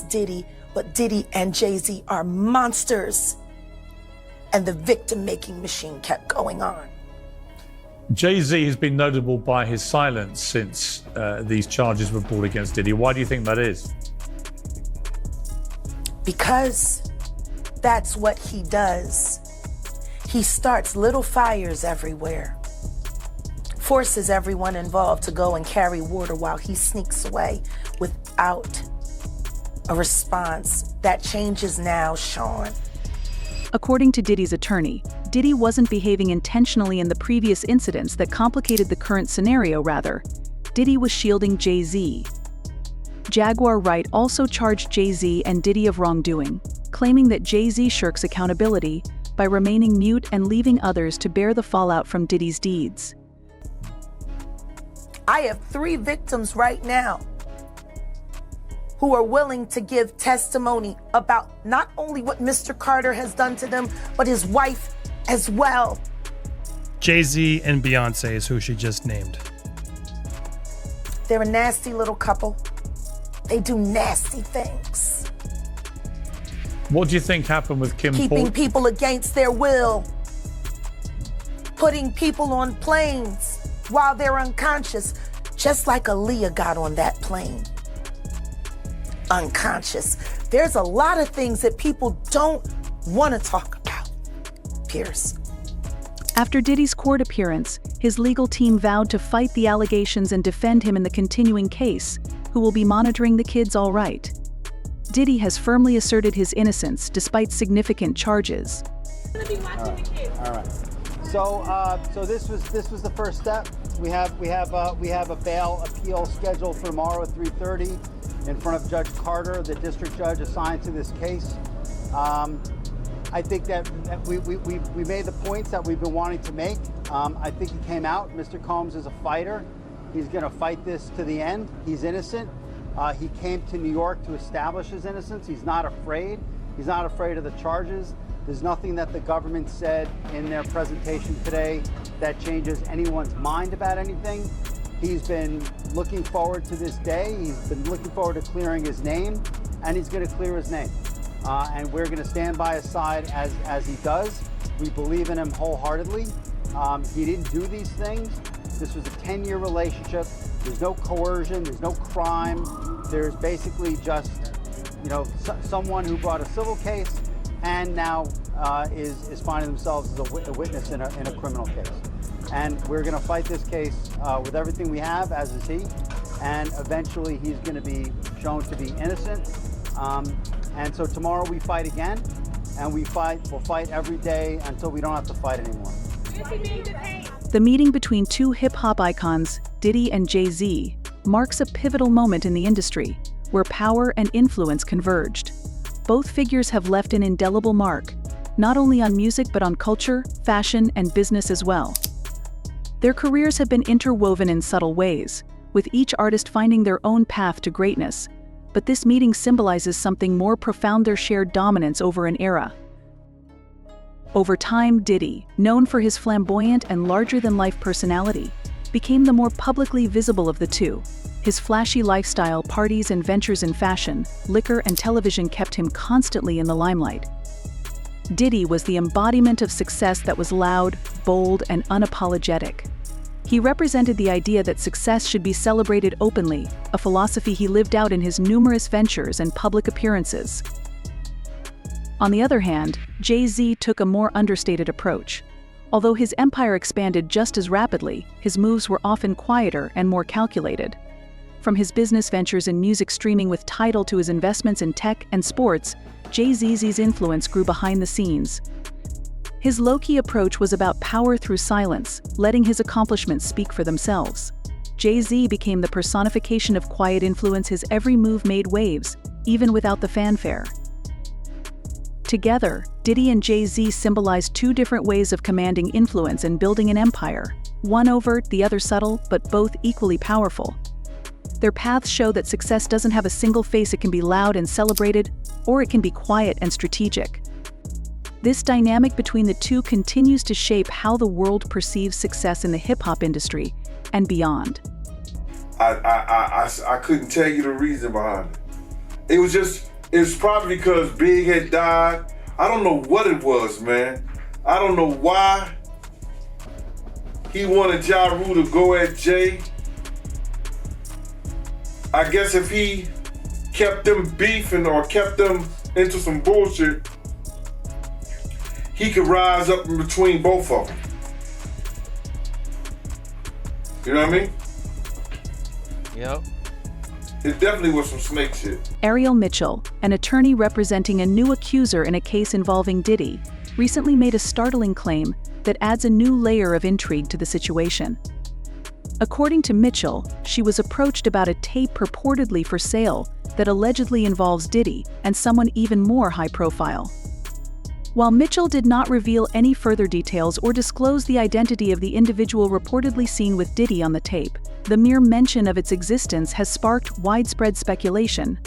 Diddy, but Diddy and Jay-Z are monsters. And the victim-making machine kept going on. Jay-Z has been notable by his silence since these charges were brought against Diddy. Why do you think that is? Because that's what he does. He starts little fires everywhere, forces everyone involved to go and carry water while he sneaks away without a response. That changes now, Sean. According to Diddy's attorney, Diddy wasn't behaving intentionally in the previous incidents that complicated the current scenario. Rather, Diddy was shielding Jay-Z. Jaguar Wright also charged Jay-Z and Diddy of wrongdoing, claiming that Jay-Z shirks accountability by remaining mute and leaving others to bear the fallout from Diddy's deeds. I have 3 victims right now who are willing to give testimony about not only what Mr. Carter has done to them, but his wife as well. Jay-Z and Beyonce is who she just named. They're a nasty little couple. They do nasty things. What do you think happened with Kim Keeping Porter? people against their will. Putting people on planes while they're unconscious, just like Aaliyah got on that plane. Unconscious. There's a lot of things that people don't want to talk about, Pierce. After Diddy's court appearance, his legal team vowed to fight the allegations and defend him in the continuing case, who will be monitoring the kids all right. Diddy has firmly asserted his innocence despite significant charges. All right. So this was the first step. We have a bail appeal scheduled for tomorrow at 3:30 in front of Judge Carter, the district judge assigned to this case. I think that we made the points that we've been wanting to make. I think he came out. Mr. Combs is a fighter. He's going to fight this to the end. He's innocent. He came to New York to establish his innocence. He's not afraid. He's not afraid of the charges. There's nothing that the government said in their presentation today that changes anyone's mind about anything. He's been looking forward to this day. He's been looking forward to clearing his name, and he's going to clear his name. And we're going to stand by his side as he does. We believe in him wholeheartedly. He didn't do these things. This was a 10-year relationship. There's no coercion. There's no crime. There's basically just, someone who brought a civil case and now is finding themselves as a witness in a criminal case. And we're going to fight this case with everything we have, as is he. And eventually he's going to be shown to be innocent. And so tomorrow we fight again, and we'll fight every day until we don't have to fight anymore. The meeting between 2 hip-hop icons, Diddy and Jay-Z, marks a pivotal moment in the industry, where power and influence converged. Both figures have left an indelible mark, not only on music but on culture, fashion, and business as well. Their careers have been interwoven in subtle ways, with each artist finding their own path to greatness. But this meeting symbolizes something more profound: their shared dominance over an era. Over time, Diddy, known for his flamboyant and larger-than-life personality, became the more publicly visible of the two. His flashy lifestyle, parties, and ventures in fashion, liquor, and television kept him constantly in the limelight. Diddy was the embodiment of success that was loud, bold, and unapologetic. He represented the idea that success should be celebrated openly, a philosophy he lived out in his numerous ventures and public appearances. On the other hand, Jay-Z took a more understated approach. Although his empire expanded just as rapidly, his moves were often quieter and more calculated. From his business ventures in music streaming with Tidal to his investments in tech and sports, Jay-Z's influence grew behind the scenes. His low-key approach was about power through silence, letting his accomplishments speak for themselves. Jay-Z became the personification of quiet influence. His every move made waves, even without the fanfare. Together, Diddy and Jay-Z symbolized 2 different ways of commanding influence and building an empire, one overt, the other subtle, but both equally powerful. Their paths show that success doesn't have a single face. It can be loud and celebrated, or it can be quiet and strategic. This dynamic between the two continues to shape how the world perceives success in the hip-hop industry and beyond. I couldn't tell you the reason behind it. It's probably because Big had died. I don't know what it was, man. I don't know why he wanted Ja Rule to go at Jay. I guess if he kept them beefing or kept them into some bullshit, he could rise up in between both of them. You know what I mean? Yep. It definitely was some snake shit. Ariel Mitchell, an attorney representing a new accuser in a case involving Diddy, recently made a startling claim that adds a new layer of intrigue to the situation. According to Mitchell, she was approached about a tape purportedly for sale that allegedly involves Diddy and someone even more high-profile. While Mitchell did not reveal any further details or disclose the identity of the individual reportedly seen with Diddy on the tape, the mere mention of its existence has sparked widespread speculation.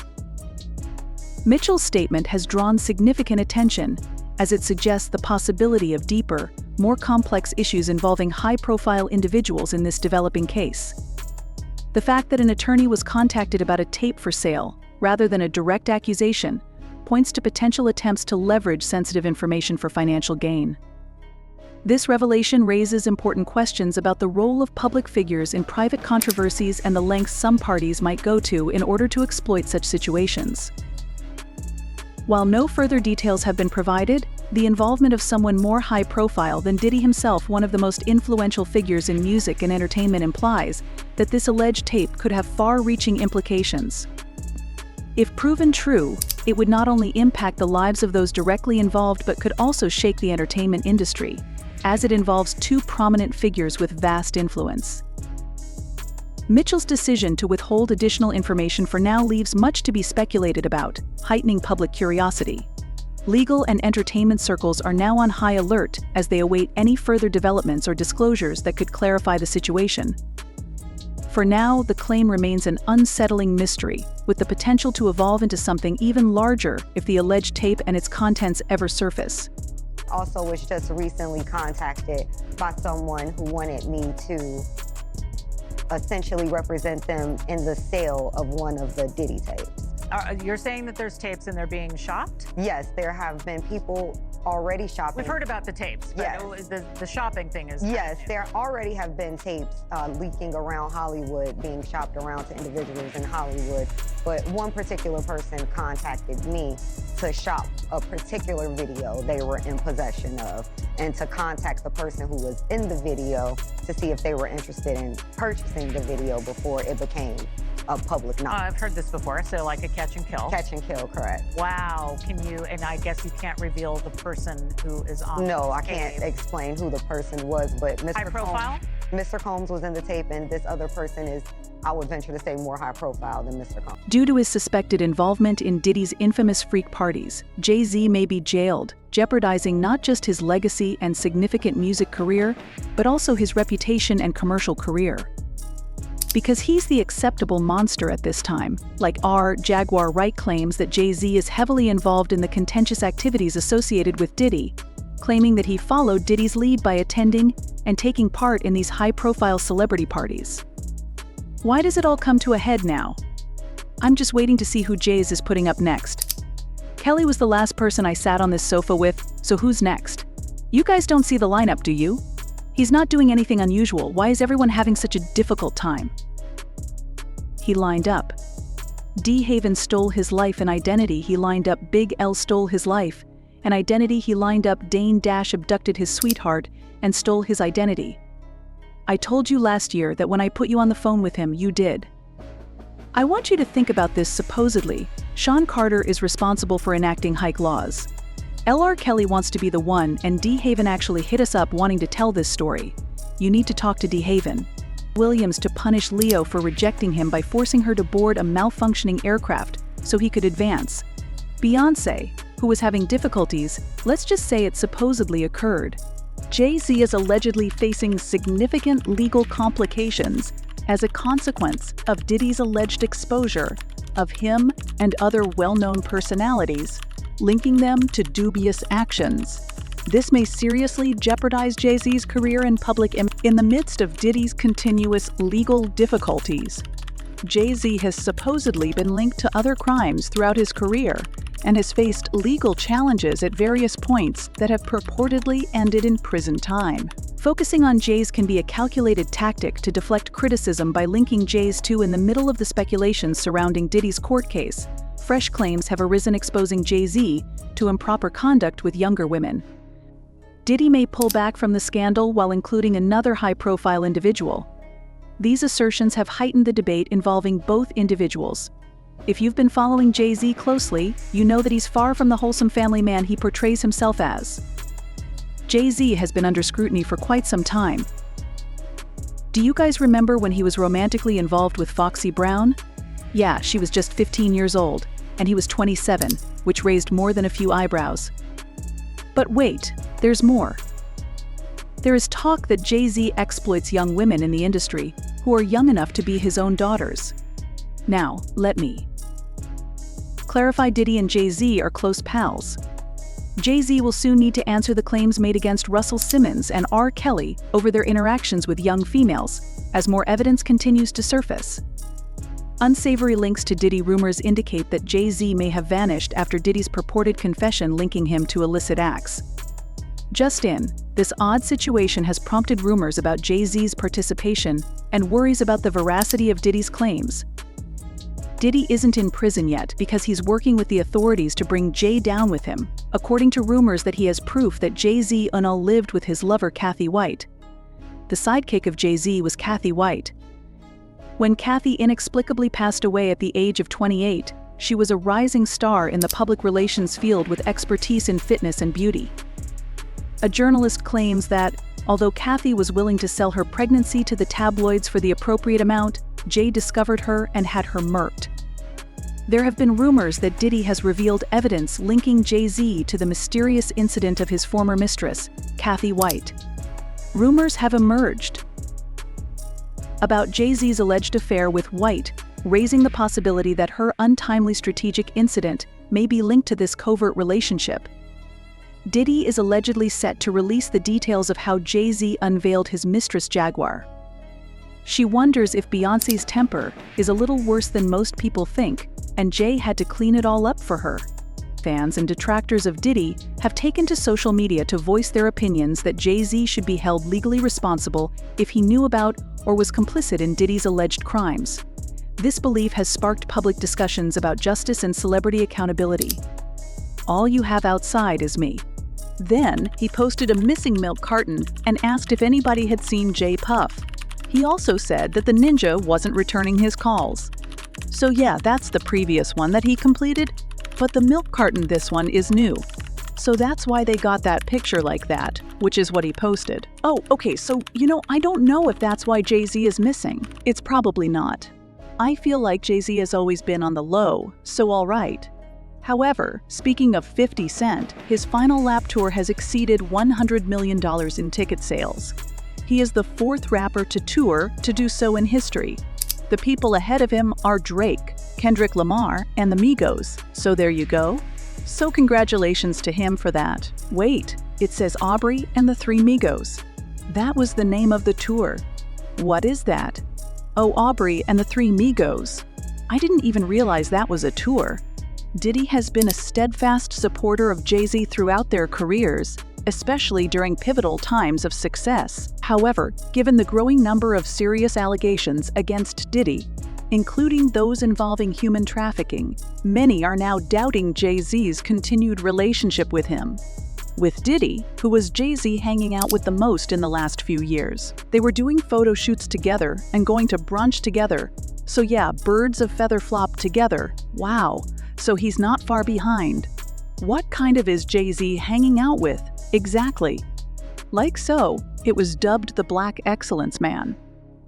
Mitchell's statement has drawn significant attention, as it suggests the possibility of deeper, more complex issues involving high-profile individuals in this developing case. The fact that an attorney was contacted about a tape for sale, rather than a direct accusation, points to potential attempts to leverage sensitive information for financial gain. This revelation raises important questions about the role of public figures in private controversies and the lengths some parties might go to in order to exploit such situations. While no further details have been provided, the involvement of someone more high-profile than Diddy himself, one of the most influential figures in music and entertainment, implies that this alleged tape could have far-reaching implications. If proven true, it would not only impact the lives of those directly involved but could also shake the entertainment industry, as it involves two prominent figures with vast influence. Mitchell's decision to withhold additional information for now leaves much to be speculated about, heightening public curiosity. Legal and entertainment circles are now on high alert as they await any further developments or disclosures that could clarify the situation. For now, the claim remains an unsettling mystery, with the potential to evolve into something even larger if the alleged tape and its contents ever surface. Also was just recently contacted by someone who wanted me to essentially represent them in the sale of one of the Diddy tapes. You're saying that there's tapes and they're being shopped? Yes, there have been people already shopping. We've heard about the tapes, but yes. The shopping thing is... Yes, there already have been tapes leaking around Hollywood, being shopped around to individuals in Hollywood. But one particular person contacted me to shop a particular video they were in possession of, and to contact the person who was in the video to see if they were interested in purchasing the video before it became a public knowledge. I've heard this before, so like a catch and kill. Catch and kill, correct. Wow, and I guess you can't reveal the person who is on No, I tape. can't explain who the person was, but Mr. High profile? Mr. Combs was in the tape, and this other person is, I would venture to say, more high profile than Mr. Combs. Due to his suspected involvement in Diddy's infamous freak parties, Jay-Z may be jailed, jeopardizing not just his legacy and significant music career, but also his reputation and commercial career. Because he's the acceptable monster at this time, like Jaguar Wright claims that Jay-Z is heavily involved in the contentious activities associated with Diddy, claiming that he followed Diddy's lead by attending and taking part in these high-profile celebrity parties. Why does it all come to a head now? I'm just waiting to see who Jay's is putting up next. Kelly was the last person I sat on this sofa with, so who's next? You guys don't see the lineup, do you? He's not doing anything unusual. Why is everyone having such a difficult time? He lined up. D. Haven stole his life and identity. He lined up. Big L stole his life and identity. He lined up. Dane Dash abducted his sweetheart and stole his identity. I told you last year that when I put you on the phone with him, you did. I want you to think about this. Supposedly, Sean Carter is responsible for enacting hike laws. L.R. Kelly wants to be the one, and D. Haven actually hit us up wanting to tell this story. You need to talk to D. Haven. Williams to punish Leo for rejecting him by forcing her to board a malfunctioning aircraft so he could advance. Beyonce, who was having difficulties, let's just say it supposedly occurred. Jay-Z is allegedly facing significant legal complications as a consequence of Diddy's alleged exposure of him and other well-known personalities, linking them to dubious actions. This may seriously jeopardize Jay-Z's career and public image in the midst of Diddy's continuous legal difficulties. Jay-Z has supposedly been linked to other crimes throughout his career and has faced legal challenges at various points that have purportedly ended in prison time. Focusing on Jay's can be a calculated tactic to deflect criticism by linking Jay's to in the middle of the speculations surrounding Diddy's court case. Fresh claims have arisen exposing Jay-Z to improper conduct with younger women. Diddy may pull back from the scandal while including another high-profile individual. These assertions have heightened the debate involving both individuals. If you've been following Jay-Z closely, you know that he's far from the wholesome family man he portrays himself as. Jay-Z has been under scrutiny for quite some time. Do you guys remember when he was romantically involved with Foxy Brown? Yeah, she was just 15 years old, and he was 27, which raised more than a few eyebrows. But wait, there's more. There is talk that Jay-Z exploits young women in the industry who are young enough to be his own daughters. Now, let me clarify. Diddy and Jay-Z are close pals. Jay-Z will soon need to answer the claims made against Russell Simmons and R. Kelly over their interactions with young females, as more evidence continues to surface. Unsavory links to Diddy rumors indicate that Jay-Z may have vanished after Diddy's purported confession linking him to illicit acts. Just in, this odd situation has prompted rumors about Jay-Z's participation and worries about the veracity of Diddy's claims. Diddy isn't in prison yet because he's working with the authorities to bring Jay down with him, according to rumors that he has proof that Jay-Z lived with his lover Kathy White. The sidekick of Jay-Z was Kathy White. When Kathy inexplicably passed away at the age of 28, she was a rising star in the public relations field with expertise in fitness and beauty. A journalist claims that, although Kathy was willing to sell her pregnancy to the tabloids for the appropriate amount, Jay discovered her and had her murked. There have been rumors that Diddy has revealed evidence linking Jay-Z to the mysterious incident of his former mistress, Kathy White. Rumors have emerged about Jay-Z's alleged affair with White, raising the possibility that her untimely strategic incident may be linked to this covert relationship. Diddy is allegedly set to release the details of how Jay-Z unveiled his mistress Jaguar. She wonders if Beyoncé's temper is a little worse than most people think, and Jay had to clean it all up for her. Fans and detractors of Diddy have taken to social media to voice their opinions that Jay-Z should be held legally responsible if he knew about or was complicit in Diddy's alleged crimes. This belief has sparked public discussions about justice and celebrity accountability. All you have outside is me. Then, he posted a missing milk carton and asked if anybody had seen Jay Puff. He also said that the ninja wasn't returning his calls. So yeah, that's the previous one that he completed, but the milk carton this one is new. So that's why they got that picture like that, which is what he posted. Oh, okay, so, I don't know if that's why Jay-Z is missing. It's probably not. I feel like Jay-Z has always been on the low, so all right. However, speaking of 50 Cent, his final lap tour has exceeded $100 million in ticket sales. He is the fourth rapper to tour to do so in history. The people ahead of him are Drake, Kendrick Lamar, and the Migos, so there you go. So congratulations to him for that. Wait, it says Aubrey and the Three Migos. That was the name of the tour. What is that? Oh, Aubrey and the Three Migos. I didn't even realize that was a tour. Diddy has been a steadfast supporter of Jay-Z throughout their careers, especially during pivotal times of success. However, given the growing number of serious allegations against Diddy, including those involving human trafficking, many are now doubting Jay-Z's continued relationship with him. With Diddy, who was Jay-Z hanging out with the most in the last few years. They were doing photo shoots together and going to brunch together. So yeah, birds of feather flop together. Wow. So he's not far behind. What kind of is Jay-Z hanging out with? Exactly. Like so, it was dubbed the Black Excellence Man.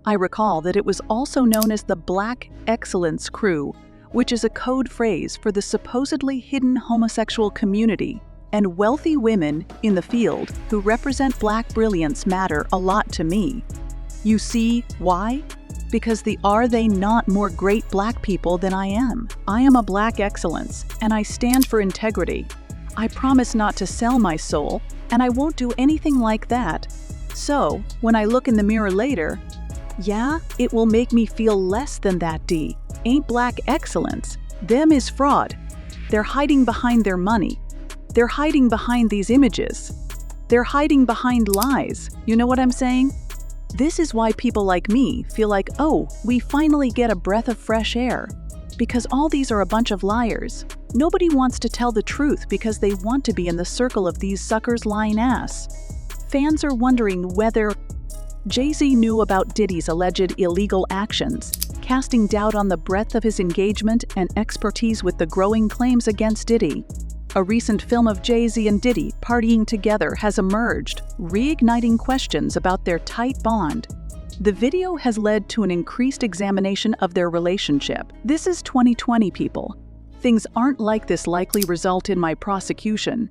I recall that it was also known as the Black Excellence Crew, which is a code phrase for the supposedly hidden homosexual community, and wealthy women in the field who represent Black brilliance matter a lot to me. You see why? Because are they not more great Black people than I am? I am a Black excellence, and I stand for integrity. I promise not to sell my soul, and I won't do anything like that. So, when I look in the mirror later, Yeah, it will make me feel less than that, D. Ain't black excellence. Them is fraud. They're hiding behind their money. They're hiding behind these images. They're hiding behind lies. You know what I'm saying? This is why people like me feel like, oh, we finally get a breath of fresh air. Because all these are a bunch of liars. Nobody wants to tell the truth because they want to be in the circle of these suckers lying ass. Fans are wondering whether Jay-Z knew about Diddy's alleged illegal actions, casting doubt on the breadth of his engagement and expertise with the growing claims against Diddy. A recent film of Jay-Z and Diddy partying together has emerged, reigniting questions about their tight bond. The video has led to an increased examination of their relationship. This is 2020, people. Things aren't like this likely result in my prosecution.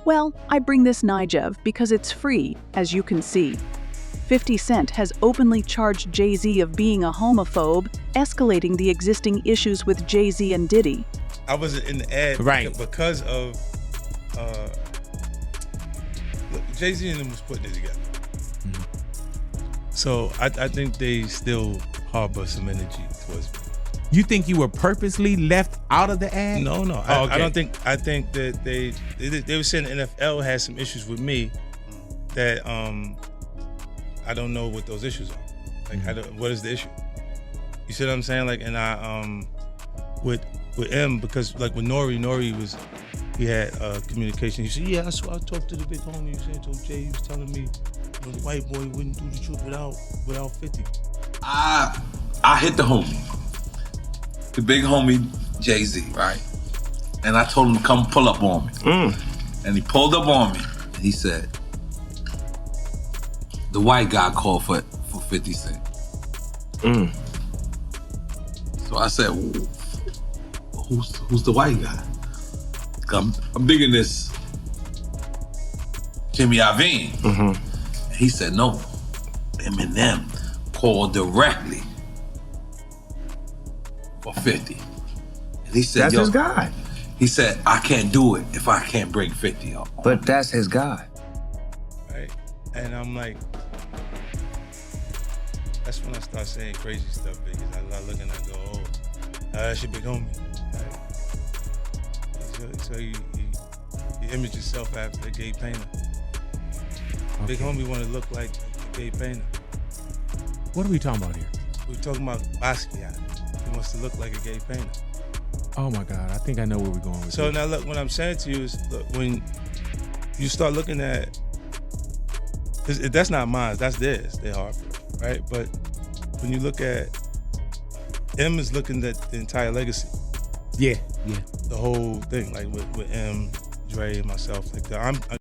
Well, I bring this Nijev because it's free, as you can see. 50 Cent has openly charged Jay-Z of being a homophobe, escalating the existing issues with Jay-Z and Diddy. I wasn't in the ad because of Jay-Z and them was putting it together. So I think they still harbor some energy towards me. You think you were purposely left out of the ad? No. Oh, okay. I don't think. I think that they were saying the NFL had some issues with me that I don't know what those issues are. Like, what is the issue? You see what I'm saying? Like, and I with M, because like with Nori was, he had communication. He said, yeah, I talked to the big homie. He said, told Jay, he was telling me, the white boy wouldn't do the truth without 50. I hit the homie, the big homie Jay-Z, right? And I told him to come pull up on me. And he pulled up on me and he said, the white guy called for 50 Cent. So I said, who's the white guy? I'm digging this Jimmy Iovine. And he said, no, Eminem called directly for 50. And he said, that's his guy. He said, I can't do it if I can't bring 50 up. But that's his guy. Right? And I'm like, that's when I start saying crazy stuff, because I look and I go, oh, that's your big homie. Right? So you image yourself after a gay painter. Okay. Big homie want to look like a gay painter. What are we talking about here? We're talking about Basquiat. He wants to look like a gay painter. Oh my God, I think I know where we're going with So this. now look, what I'm saying to you is, look, when you start looking at, that's not mine, that's theirs, they're Harper, right? But when you look at, M is looking at the entire legacy. Yeah. The whole thing, like with M, Dre, and myself, like that.